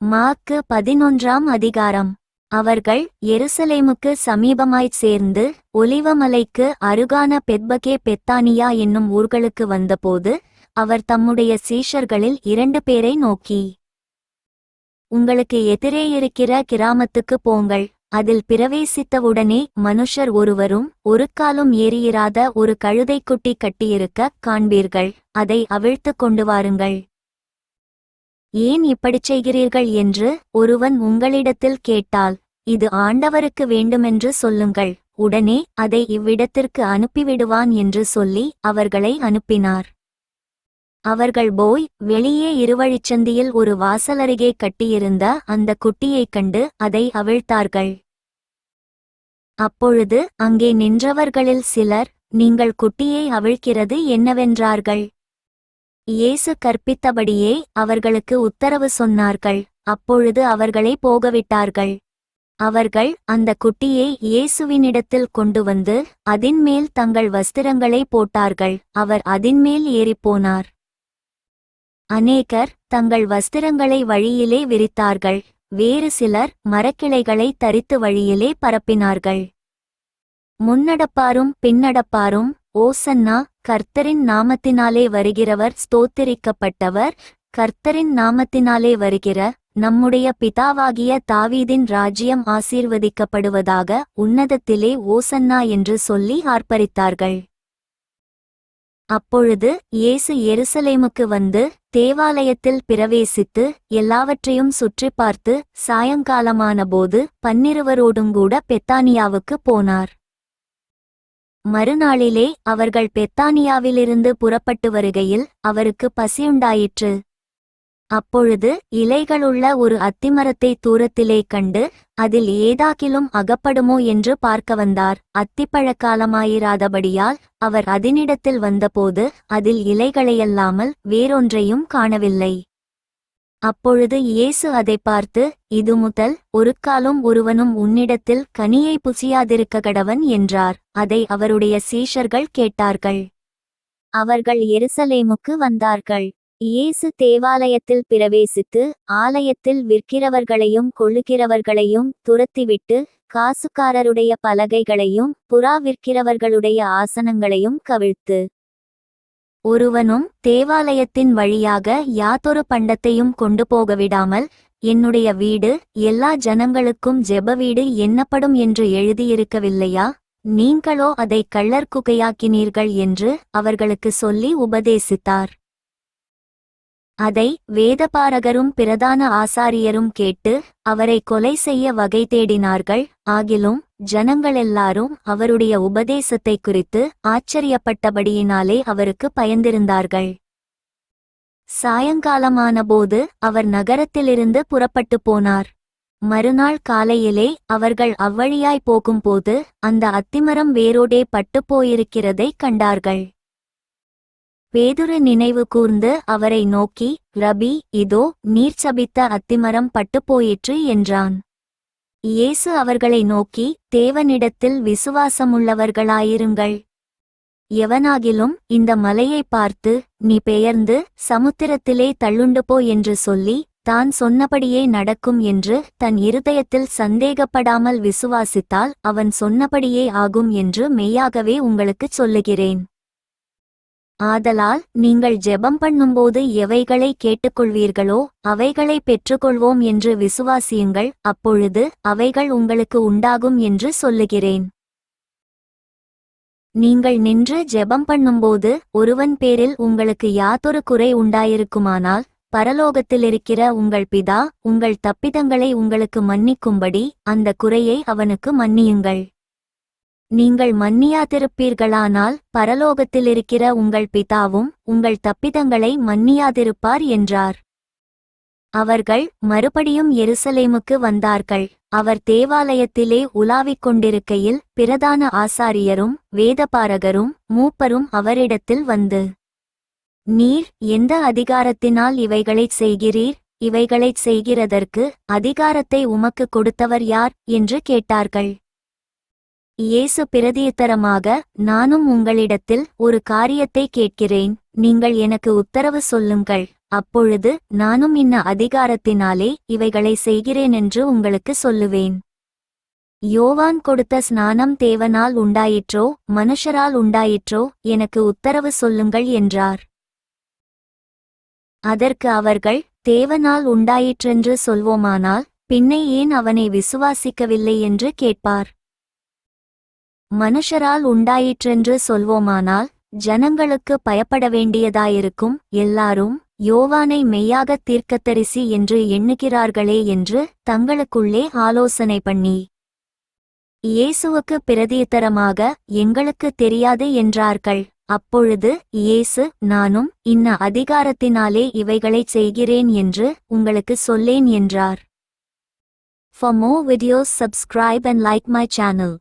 மாற்கு 11ஆம் அதிகாரம். அவர்கள் எருசலேமுக்கு சமீபமாய்ச் சேர்ந்து ஒலிவமலைக்கு அருகான பெத்பகே பெத்தானியா என்னும் ஊர்களுக்கு வந்தபோது அவர் தம்முடைய சீஷர்களில் 2 பேரை நோக்கி, உங்களுக்கு எதிரே இருக்கிற கிராமத்துக்குப் போங்கள். அதில் பிரவேசித்தவுடனே மனுஷர் ஒருவரும் ஒரு காலும் ஏறியிராத ஒரு கழுதைக்குட்டி கட்டியிருக்க காண்பீர்கள். அதை அவிழ்த்துக் கொண்டு வாருங்கள். ஏன் இப்படிச் செய்கிறீர்கள் என்று ஒருவன் உங்களிடத்தில் கேட்டால், இது ஆண்டவருக்கு வேண்டுமென்று சொல்லுங்கள். உடனே அதை இவ்விடத்திற்கு அனுப்பிவிடுவான் என்று சொல்லி அவர்களை அனுப்பினார். அவர்கள் போய் வெளியே இருவழிச்சந்தியில் ஒரு வாசலருகே கட்டியிருந்த அந்த குட்டியைக் கண்டு அதை அவிழ்த்தார்கள். அப்பொழுது அங்கே நின்றவர்களில் சிலர், நீங்கள் குட்டியை அவிழ்க்கிறது என்னவென்றார்கள். இயேசு கற்பித்தபடியே அவர்களுக்கு உத்தரவு சொன்னார்கள். அப்பொழுது அவர்களை போகவிட்டார்கள். அவர்கள் அந்த குட்டியை இயேசுவினிடத்தில் கொண்டு வந்து அதின்மேல் தங்கள் வஸ்திரங்களை போட்டார்கள். அவர் அதின்மேல் ஏறிப்போனார். அநேகர் தங்கள் வஸ்திரங்களை வழியிலே விரித்தார்கள். வேறு சிலர் மரக்கிளைகளை தரித்து வழியிலே பரப்பினார்கள். முன்னடப்பாரும் பின்னடப்பாரும், ஓசன்னா, கர்த்தரின் நாமத்தினாலே வருகிறவர் ஸ்தோத்திரிக்கப்பட்டவர், கர்த்தரின் நாமத்தினாலே வருகிற நம்முடைய பிதாவாகிய தாவீதின் ராஜ்யம் ஆசீர்வதிக்கப்படுவதாக, உன்னதத்திலே ஓசன்னா என்று சொல்லி ஆர்ப்பரித்தார்கள். அப்பொழுது இயேசு எருசலேமுக்கு வந்து தேவாலயத்தில் பிரவேசித்து எல்லாவற்றையும் சுற்றி பார்த்து சாயங்காலமானபோது 12 பெத்தானியாவுக்குப் போனார். மறுநாளிலே அவர்கள் பெத்தானியாவிலிருந்து புறப்பட்டு வருகையில் அவருக்கு பசியுண்டாயிற்று. அப்பொழுது இலைகளுள்ள ஒரு அத்திமரத்தை தூரத்திலே கண்டு அதில் ஏதாகிலும் அகப்படுமோ என்று பார்க்க வந்தார். அத்திப்பழக்காலமாயிராதபடியால் அவர் அதனிடத்தில் வந்தபோது அதில் இலைகளையல்லாமல் வேறொன்றையும் காணவில்லை. அப்பொழுது இயேசு அதை பார்த்து, இது முதல் ஒருக்காலும் ஒருவனும் உன்னிடத்தில் கனியை புசியாதிருக்க கடவன் என்றார். அதை அவருடைய சீஷர்கள் கேட்டார்கள். அவர்கள் எருசலேமுக்கு வந்தார்கள். இயேசு தேவாலயத்தில் பிரவேசித்து ஆலயத்தில் விற்கிறவர்களையும் கொள்ளுகிறவர்களையும் துரத்திவிட்டு காசுக்காரருடைய பலகைகளையும் புறா விற்கிறவர்களுடைய ஆசனங்களையும் கவிழ்த்து, ஒருவனும் தேவாலயத்தின் வழியாக யாதொரு பண்டத்தையும் கொண்டு போகவிடாமல், என்னுடைய வீடு எல்லா ஜனங்களுக்கும் ஜெப வீடு எண்ணப்படும் என்று எழுதியிருக்கவில்லையா? நீங்களோ அதை கள்ளர் குகையாக்கினீர்கள் என்று அவர்களுக்கு சொல்லி உபதேசித்தார். அதை வேதபாரகரும் பிரதான ஆசாரியரும் கேட்டு அவரை கொலை செய்ய வகை தேடினார்கள். ஆகிலும் ஜனங்களெல்லாரும் அவருடைய உபதேசத்தை குறித்து ஆச்சரியப்பட்டபடியினாலே அவருக்கு பயந்திருந்தார்கள். சாயங்காலமானபோது அவர் நகரத்திலிருந்து புறப்பட்டு போனார். மறுநாள் காலையிலே அவர்கள் அவ்வழியாய் போகும்போது அந்த அத்திமரம் வேரோடே பட்டுப்போயிருக்கிறதைக் கண்டார்கள். பேதுரு நினைவு கூர்ந்து அவரை நோக்கி, ரபி, இதோ நீர் சபித்த அத்திமரம் பட்டுப்போயிற்று என்றான். இயேசு அவர்களை நோக்கி, தேவனிடத்தில் விசுவாசமுள்ளவர்களாயிருங்கள். எவனாகிலும் இந்த மலையை பார்த்து, நீ பெயர்ந்து சமுத்திரத்திலே தள்ளுண்டு போ என்று சொல்லி தான் சொன்னபடியே நடக்கும் என்று தன் இருதயத்தில் சந்தேகப்படாமல் விசுவாசித்தால் அவன் சொன்னபடியே ஆகும் என்று மெய்யாகவே உங்களுக்குச் சொல்லுகிறேன். ஆதலால் நீங்கள் ஜெபம் பண்ணும்போது எவைகளை கேட்டுக்கொள்வீர்களோ அவைகளை பெற்றுக்கொள்வோம் என்று விசுவாசியுங்கள். அப்பொழுது அவைகள் உங்களுக்கு உண்டாகும் என்று சொல்லுகிறேன். நீங்கள் நின்று ஜெபம் பண்ணும்போது ஒருவன் பேரில் உங்களுக்கு யாதொரு குறை உண்டாயிருக்குமானால், பரலோகத்திலிருக்கிற உங்கள் பிதா உங்கள் தப்பிதங்களை உங்களுக்கு மன்னிக்கும்படி அந்த குறையை அவனுக்கு மன்னியுங்கள். நீங்கள் மன்னியாதிருப்பீர்களானால் பரலோகத்திலிருக்கிற உங்கள் பிதாவும் உங்கள் தப்பிதங்களை மன்னியாதிருப்பார் என்றார். அவர்கள் மறுபடியும் எருசலேமுக்கு வந்தார்கள். அவர் தேவாலயத்திலே உலாவிக் கொண்டிருக்கையில் பிரதான ஆசாரியரும் வேதபாரகரும் மூப்பரும் அவரிடத்தில் வந்து, நீர் எந்த அதிகாரத்தினால் இவைகளைச் செய்கிறீர்? இவைகளைச் செய்கிறதற்கு அதிகாரத்தை உமக்கு கொடுத்தவர் யார் என்று கேட்டார்கள். இயேசு பிரதியுத்தரமாக, நானும் உங்களிடத்தில் ஒரு காரியத்தை கேட்கிறேன், நீங்கள் எனக்கு உத்தரவு சொல்லுங்கள். அப்பொழுது நானும் இன்ன அதிகாரத்தினாலே இவைகளை செய்கிறேன் என்று உங்களுக்கு சொல்லுவேன். யோவான் கொடுத்த ஸ்நானம் தேவனால் உண்டாயிற்றோ மனுஷரால் உண்டாயிற்றோ எனக்கு உத்தரவு சொல்லுங்கள் என்றார். அதற்கு அவர்கள், தேவனால் உண்டாயிற்றென்று சொல்வோமானால் பின்னே ஏன் அவனை விசுவாசிக்கவில்லை என்று கேட்பார். மனுஷரால் உண்டாயிற்றென்று சொல்வோமானால் ஜனங்களுக்கு பயப்பட வேண்டியதாயிருக்கும். எல்லாரும் யோவானை மெய்யாகத் தீர்க்கதரிசி என்று எண்ணுகிறார்களே என்று தங்களுக்குள்ளே ஆலோசனை பண்ணி இயேசுவுக்கு பிரதியுத்தரமாக, எங்களுக்கு தெரியாது என்றார்கள். அப்பொழுது இயேசு, நானும் இன்ன அதிகாரத்தினாலே இவைகளைச் செய்கிறேன் என்று உங்களுக்கு சொல்லேன் என்றார். For more videos subscribe and like my channel.